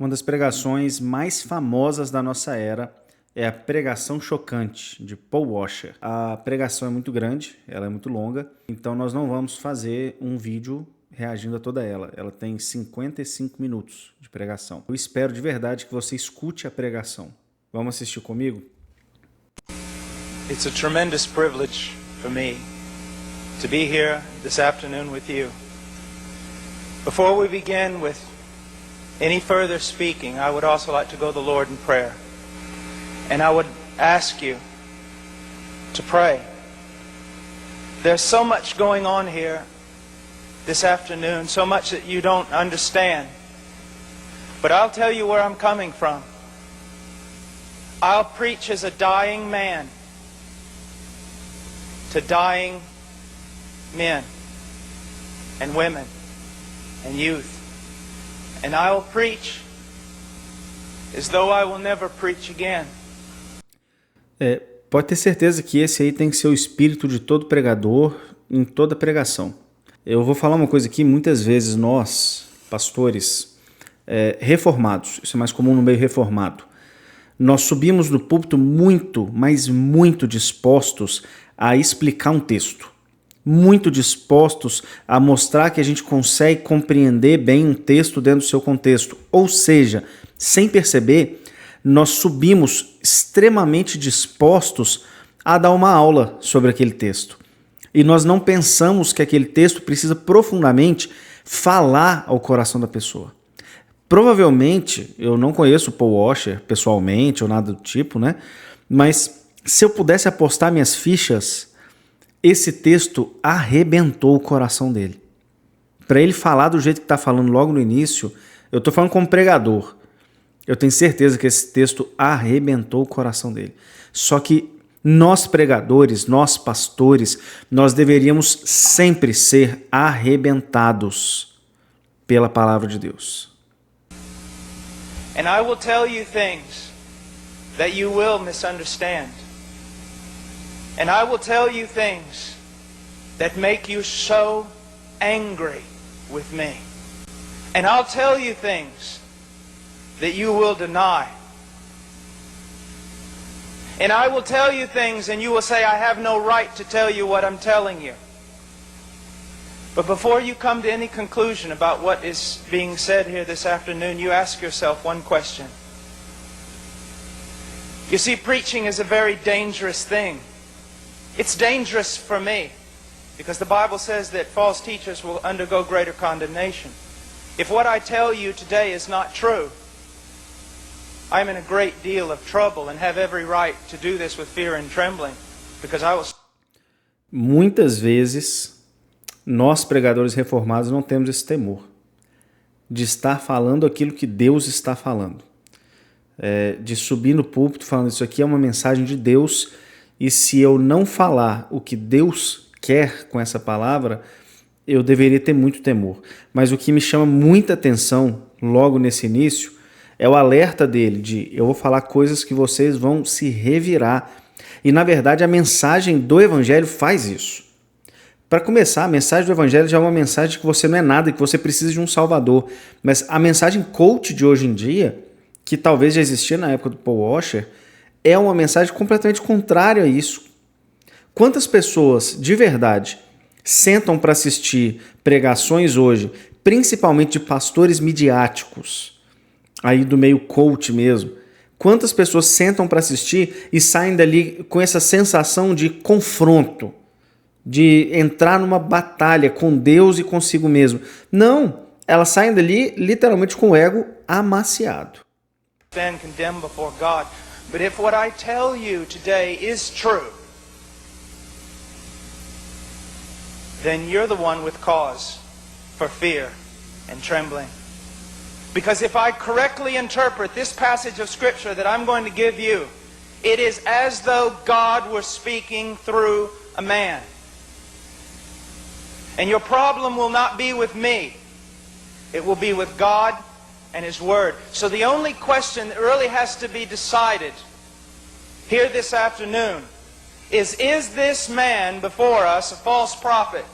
Uma das pregações mais famosas da nossa era é a pregação chocante de Paul Washer. A pregação é muito grande, ela é muito longa, então nós não vamos fazer um vídeo reagindo a toda ela. Ela tem 55 minutos de pregação. Eu espero de verdade que você escute a pregação. Vamos assistir comigo? It's a tremendous privilege for me to be here this afternoon with you. Before we begin with any further speaking, I would also like to go to the Lord in prayer. And I would ask you to pray. There's so much going on here this afternoon, so much that you don't understand. But I'll tell you where I'm coming from. I'll preach as a dying man to dying men and women and youth. And I will preach as though I will never preach again. Pode ter certeza que esse aí tem que ser o espírito de todo pregador em toda pregação. Eu vou falar uma coisa aqui, muitas vezes nós, pastores reformados, isso é mais comum no meio reformado, nós subimos no púlpito muito, mas muito dispostos a explicar um texto. Muito dispostos a mostrar que a gente consegue compreender bem um texto dentro do seu contexto. Ou seja, sem perceber, nós subimos extremamente dispostos a dar uma aula sobre aquele texto. E nós não pensamos que aquele texto precisa profundamente falar ao coração da pessoa. Provavelmente, eu não conheço Paul Washer pessoalmente ou nada do tipo, né? Mas se eu pudesse apostar minhas fichas, esse texto arrebentou o coração dele. Para ele falar do jeito que está falando logo no início, eu estou falando como pregador. Eu tenho certeza que esse texto arrebentou o coração dele. Só que nós pregadores, nós pastores, nós deveríamos sempre ser arrebentados pela palavra de Deus. And I will tell you things that you will misunderstand. And I will tell you things that make you so angry with me. And I'll tell you things that you will deny. And I will tell you things and you will say, I have no right to tell you what I'm telling you. But before you come to any conclusion about what is being said here this afternoon, you ask yourself one question. You see, preaching is a very dangerous thing. It's dangerous for me because the Bible says that false teachers will undergo greater condemnation. If what I tell you today is not true, I'm in a great deal of trouble and have every right to do this with fear and trembling because I will... Muitas vezes nós pregadores reformados não temos esse temor de estar falando aquilo que Deus está falando, de subir no púlpito falando isso aqui é uma mensagem de Deus e se eu não falar o que Deus quer com essa palavra, eu deveria ter muito temor. Mas o que me chama muita atenção logo nesse início é o alerta dele de eu vou falar coisas que vocês vão se revirar. E na verdade a mensagem do Evangelho faz isso. Para começar, a mensagem do Evangelho já é uma mensagem de que você não é nada, que você precisa de um Salvador. Mas a mensagem coach de hoje em dia, que talvez já existia na época do Paul Washer, é uma mensagem completamente contrária a isso. Quantas pessoas, de verdade, sentam para assistir pregações hoje, principalmente de pastores midiáticos, aí do meio coach mesmo, quantas pessoas sentam para assistir e saem dali com essa sensação de confronto, de entrar numa batalha com Deus e consigo mesmo? Não, elas saem dali literalmente com o ego amaciado. Stand condemned before God. But if what I tell you today is true, then you're the one with cause for fear and trembling. Because if I correctly interpret this passage of Scripture that I'm going to give you, it is as though God were speaking through a man. And your problem will not be with me. It will be with God and His Word. So the only question that really has to be decided here this afternoon is this man before us a false prophet?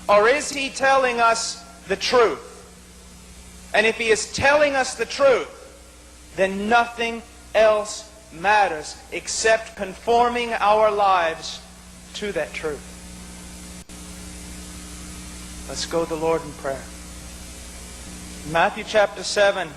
Or is he telling us the truth? And if He is telling us the truth, then nothing else matters except conforming our lives to that truth. Let's go to the Lord in prayer. Matthew chapter 7,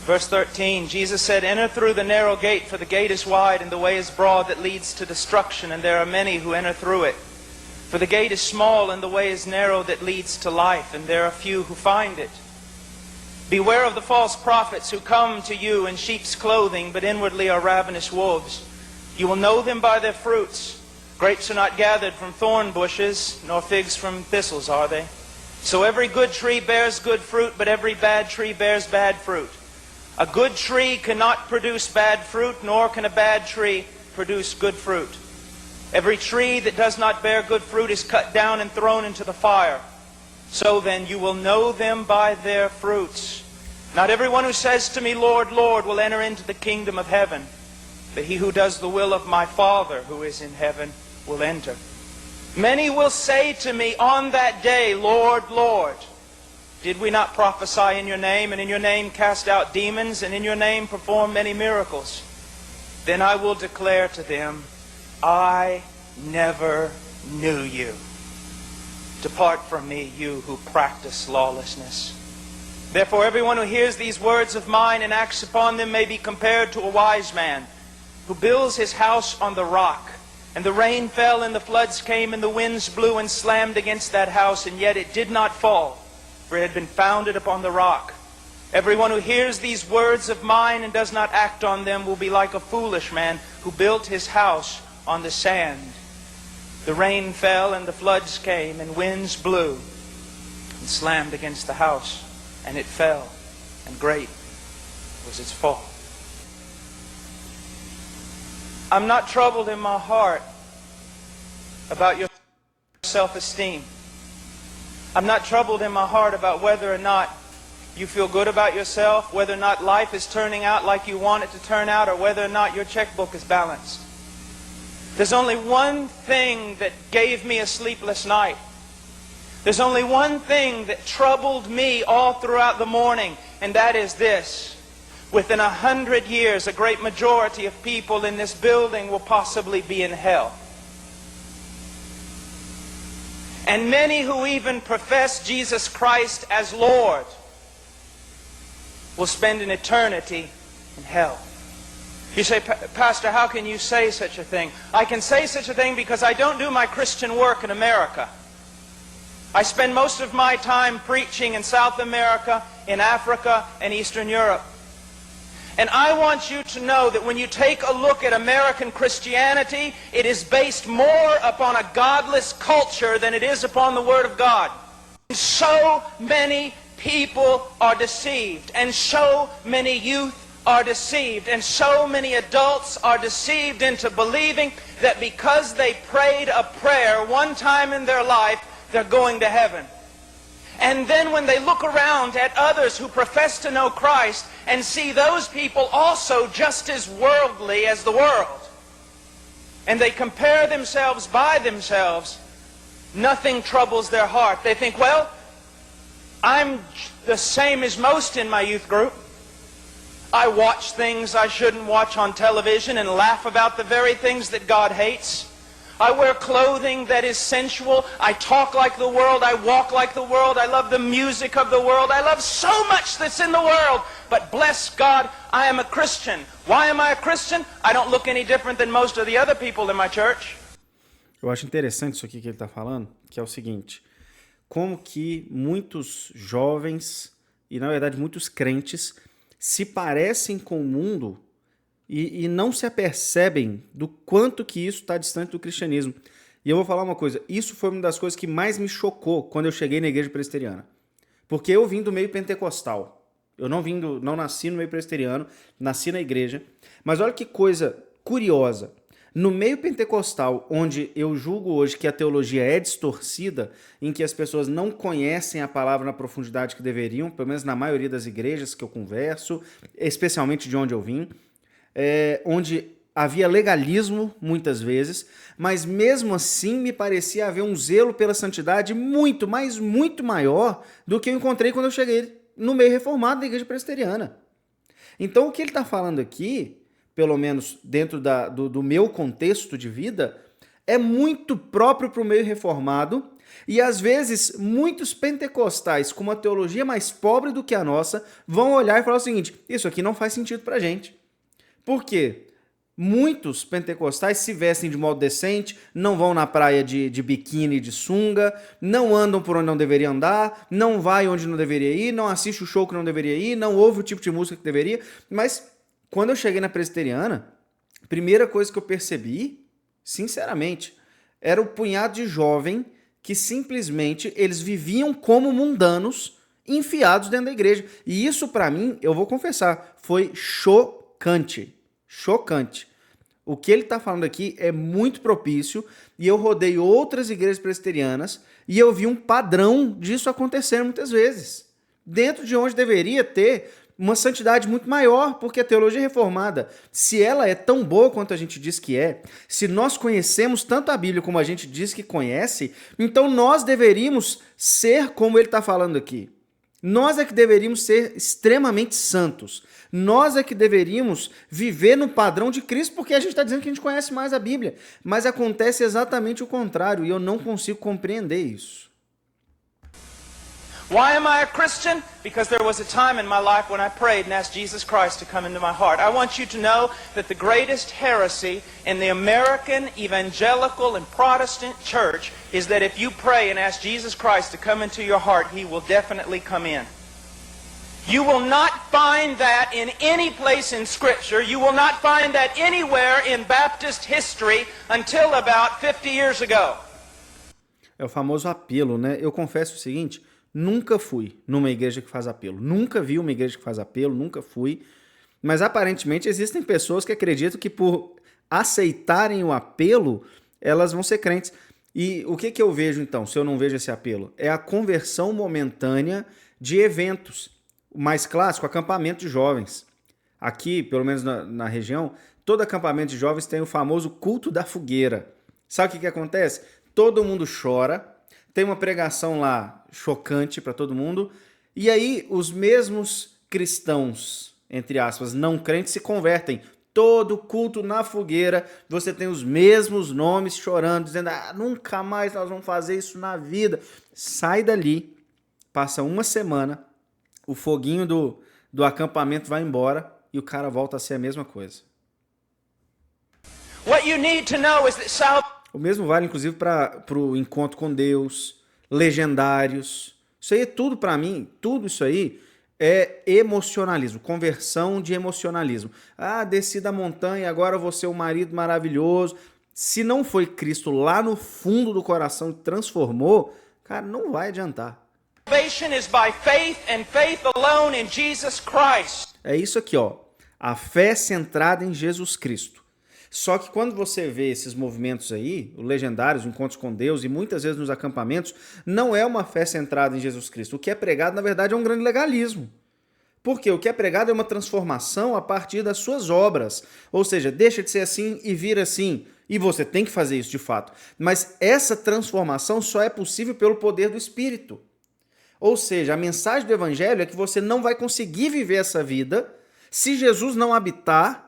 verse 13, Jesus said, "Enter through the narrow gate, for the gate is wide and the way is broad that leads to destruction, and there are many who enter through it. For the gate is small and the way is narrow that leads to life, and there are few who find it. Beware of the false prophets who come to you in sheep's clothing, but inwardly are ravenous wolves. You will know them by their fruits. Grapes are not gathered from thorn bushes, nor figs from thistles, are they? So every good tree bears good fruit, but every bad tree bears bad fruit. A good tree cannot produce bad fruit, nor can a bad tree produce good fruit. Every tree that does not bear good fruit is cut down and thrown into the fire. So then you will know them by their fruits. Not everyone who says to me, 'Lord, Lord,' will enter into the kingdom of heaven, but he who does the will of my Father who is in heaven will enter. Many will say to me on that day, 'Lord, Lord, did we not prophesy in your name, and in your name cast out demons, and in your name perform many miracles?' Then I will declare to them, 'I never knew you. Depart from me, you who practice lawlessness.' Therefore everyone who hears these words of mine and acts upon them may be compared to a wise man who builds his house on the rock. And the rain fell, and the floods came, and the winds blew and slammed against that house, and yet it did not fall, for it had been founded upon the rock. Everyone who hears these words of mine and does not act on them will be like a foolish man who built his house on the sand. The rain fell, and the floods came, and winds blew and slammed against the house, and it fell, and great was its fall." I'm not troubled in my heart about your self-esteem. I'm not troubled in my heart about whether or not you feel good about yourself, whether or not life is turning out like you want it to turn out, or whether or not your checkbook is balanced. There's only one thing that gave me a sleepless night. There's only one thing that troubled me all throughout the morning, and that is this. Within 100 years, a great majority of people in this building will possibly be in hell. And many who even profess Jesus Christ as Lord will spend an eternity in hell. You say, "Pastor, how can you say such a thing?" I can say such a thing because I don't do my Christian work in America. I spend most of my time preaching in South America, in Africa, and Eastern Europe. And I want you to know that when you take a look at American Christianity, it is based more upon a godless culture than it is upon the Word of God. And so many people are deceived, and so many youth are deceived, and so many adults are deceived into believing that because they prayed a prayer one time in their life, they're going to heaven. And then when they look around at others who profess to know Christ and see those people also just as worldly as the world, and they compare themselves by themselves, nothing troubles their heart. They think, well, I'm the same as most in my youth group. I watch things I shouldn't watch on television and laugh about the very things that God hates. I wear clothing that is sensual. I talk like the world. I walk like the world. I love the music of the world. I love so much that's in the world. But bless God, I am a Christian. Why am I a Christian? I don't look any different than most of the other people in my church. Eu acho interessante isso aqui que ele está falando, que é o seguinte: como que muitos jovens, e na verdade muitos crentes, se parecem com o mundo e não se apercebem do quanto que isso está distante do cristianismo. E eu vou falar uma coisa, isso foi uma das coisas que mais me chocou quando eu cheguei na igreja presbiteriana. Porque eu vim do meio pentecostal. Eu não nasci no meio presbiteriano, nasci na igreja. Mas olha que coisa curiosa. No meio pentecostal, onde eu julgo hoje que a teologia é distorcida, em que as pessoas não conhecem a palavra na profundidade que deveriam, pelo menos na maioria das igrejas que eu converso, especialmente de onde eu vim, onde havia legalismo muitas vezes, mas mesmo assim me parecia haver um zelo pela santidade muito, mas muito maior do que eu encontrei quando eu cheguei no meio reformado da igreja presbiteriana. Então o que ele está falando aqui, pelo menos dentro do meu contexto de vida, é muito próprio para o meio reformado, e às vezes muitos pentecostais com uma teologia mais pobre do que a nossa vão olhar e falar o seguinte: isso aqui não faz sentido para a gente. Por quê? Muitos pentecostais se vestem de modo decente, não vão na praia de biquíni e de sunga, não andam por onde não deveria andar, não vai onde não deveria ir, não assiste o show que não deveria ir, não ouve o tipo de música que deveria. Mas quando eu cheguei na presbiteriana, a primeira coisa que eu percebi, sinceramente, era o punhado de jovem que simplesmente eles viviam como mundanos enfiados dentro da igreja. E isso para mim, eu vou confessar, foi chocante. Chocante. O que ele está falando aqui é muito propício e eu rodei outras igrejas presbiterianas e eu vi um padrão disso acontecer muitas vezes. Dentro de onde deveria ter uma santidade muito maior, porque a teologia reformada, se ela é tão boa quanto a gente diz que é, se nós conhecemos tanto a Bíblia como a gente diz que conhece, então nós deveríamos ser como ele está falando aqui. Nós é que deveríamos ser extremamente santos. Nós é que deveríamos viver no padrão de Cristo, porque a gente está dizendo que a gente conhece mais a Bíblia. Mas acontece exatamente o contrário, e eu não consigo compreender isso. Why am I a Christian? Because there was a time in my life when I prayed and asked Jesus Christ to come into my heart. I want you to know that the greatest heresy in the American evangelical and Protestant church is that if you pray and ask Jesus Christ to come into your heart, He will definitely come in. You will not find that in any place in Scripture. You will not find that anywhere in Baptist history until about 50 years ago. É o famoso apelo, né? Eu confesso o seguinte: nunca fui numa igreja que faz apelo. Nunca vi uma igreja que faz apelo, nunca fui. Mas aparentemente existem pessoas que acreditam que por aceitarem o apelo, elas vão ser crentes. E o que eu vejo então, se eu não vejo esse apelo? É a conversão momentânea de eventos. O mais clássico, acampamento de jovens. Aqui, pelo menos na região, todo acampamento de jovens tem o famoso culto da fogueira. Sabe o que acontece? Todo mundo chora, tem uma pregação lá chocante para todo mundo, e aí os mesmos cristãos, entre aspas, não crentes, se convertem. Todo culto na fogueira, você tem os mesmos nomes chorando, dizendo: nunca mais nós vamos fazer isso na vida. Sai dali, passa uma semana, o foguinho do acampamento vai embora e o cara volta a ser a mesma coisa. What you need to know is that o mesmo vale, inclusive, para o encontro com Deus, legendários. Isso aí é tudo para mim, tudo isso aí é emocionalismo, conversão de emocionalismo. Desci da montanha, agora vou ser um marido maravilhoso. Se não foi Cristo lá no fundo do coração que transformou, cara, não vai adiantar. Salvation is by faith and faith alone in Jesus Christ. É isso aqui, ó. A fé centrada em Jesus Cristo. Só que quando você vê esses movimentos aí, os legendários, encontros com Deus e muitas vezes nos acampamentos, não é uma fé centrada em Jesus Cristo. O que é pregado, na verdade, é um grande legalismo. Porque o que é pregado é uma transformação a partir das suas obras. Ou seja, deixa de ser assim e vira assim. E você tem que fazer isso de fato. Mas essa transformação só é possível pelo poder do Espírito. Ou seja, a mensagem do Evangelho é que você não vai conseguir viver essa vida se Jesus não habitar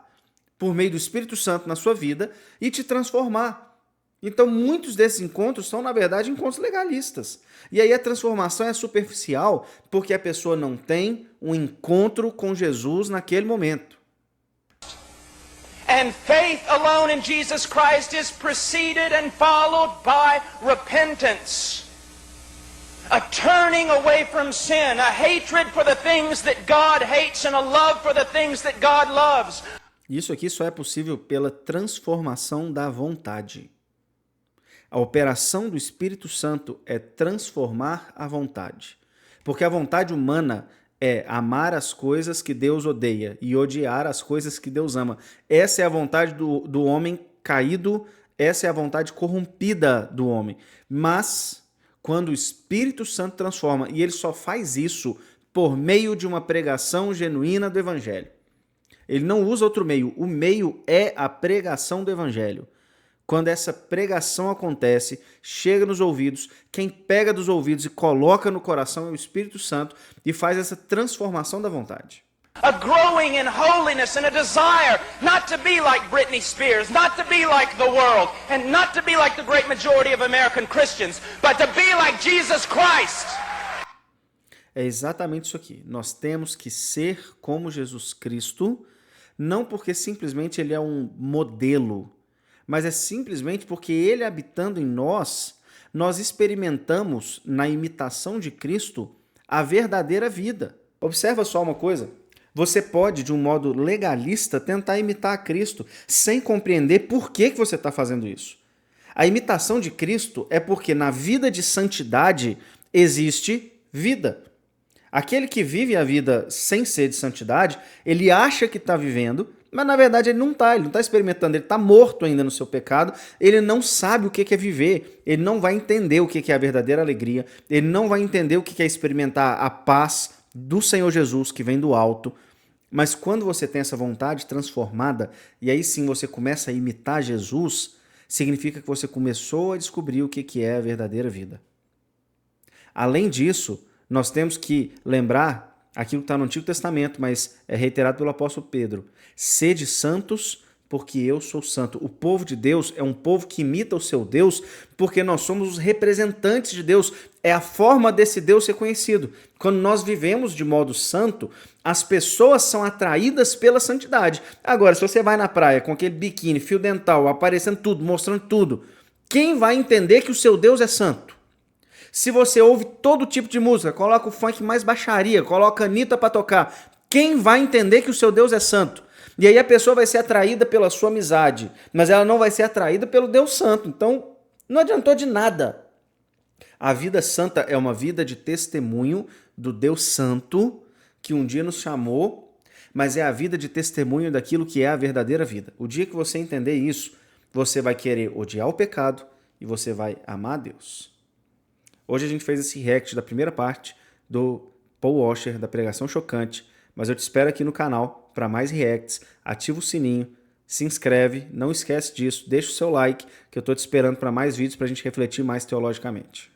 por meio do Espírito Santo na sua vida e te transformar. Então, muitos desses encontros são, na verdade, encontros legalistas. E aí a transformação é superficial porque a pessoa não tem um encontro com Jesus naquele momento. And faith alone in Jesus Christ is preceded and followed by repentance. A turning away from sin, a hatred for the things that God hates and a love for the things that God loves. Isso aqui só é possível pela transformação da vontade. A operação do Espírito Santo é transformar a vontade. Porque a vontade humana é amar as coisas que Deus odeia e odiar as coisas que Deus ama. Essa é a vontade do homem caído, essa é a vontade corrompida do homem. Mas quando o Espírito Santo transforma, e ele só faz isso por meio de uma pregação genuína do Evangelho. Ele não usa outro meio. O meio é a pregação do evangelho. Quando essa pregação acontece, chega nos ouvidos, quem pega dos ouvidos e coloca no coração é o Espírito Santo e faz essa transformação da vontade. A growing in holiness and a desire not to be like Britney Spears, not to be like the world, and not to be like the great majority of American Christians, but to be like Jesus Christ. É exatamente isso aqui. Nós temos que ser como Jesus Cristo, não porque simplesmente ele é um modelo, mas é simplesmente porque ele habitando em nós, nós experimentamos na imitação de Cristo a verdadeira vida. Observa só uma coisa. Você pode, de um modo legalista, tentar imitar a Cristo, sem compreender por que você está fazendo isso. A imitação de Cristo é porque na vida de santidade existe vida. Aquele que vive a vida sem ser de santidade, ele acha que está vivendo, mas na verdade ele não está experimentando, ele está morto ainda no seu pecado, ele não sabe o que é viver, ele não vai entender o que é a verdadeira alegria, ele não vai entender o que é experimentar a paz do Senhor Jesus que vem do alto. Mas quando você tem essa vontade transformada, e aí sim você começa a imitar Jesus, significa que você começou a descobrir o que é a verdadeira vida. Além disso, nós temos que lembrar aquilo que está no Antigo Testamento, mas é reiterado pelo apóstolo Pedro. Sede santos, porque eu sou santo. O povo de Deus é um povo que imita o seu Deus, porque nós somos os representantes de Deus. É a forma desse Deus ser conhecido. Quando nós vivemos de modo santo, as pessoas são atraídas pela santidade. Agora, se você vai na praia com aquele biquíni, fio dental, aparecendo tudo, mostrando tudo, quem vai entender que o seu Deus é santo? Se você ouve todo tipo de música, coloca o funk mais baixaria, coloca a Anitta para tocar, quem vai entender que o seu Deus é santo? E aí a pessoa vai ser atraída pela sua amizade, mas ela não vai ser atraída pelo Deus Santo. Então, não adiantou de nada. A vida santa é uma vida de testemunho do Deus Santo, que um dia nos chamou, mas é a vida de testemunho daquilo que é a verdadeira vida. O dia que você entender isso, você vai querer odiar o pecado e você vai amar a Deus. Hoje a gente fez esse react da primeira parte do Paul Washer, da pregação chocante, mas eu te espero aqui no canal para mais reacts. Ativa o sininho, se inscreve, não esquece disso, deixa o seu like, que eu estou te esperando para mais vídeos para a gente refletir mais teologicamente.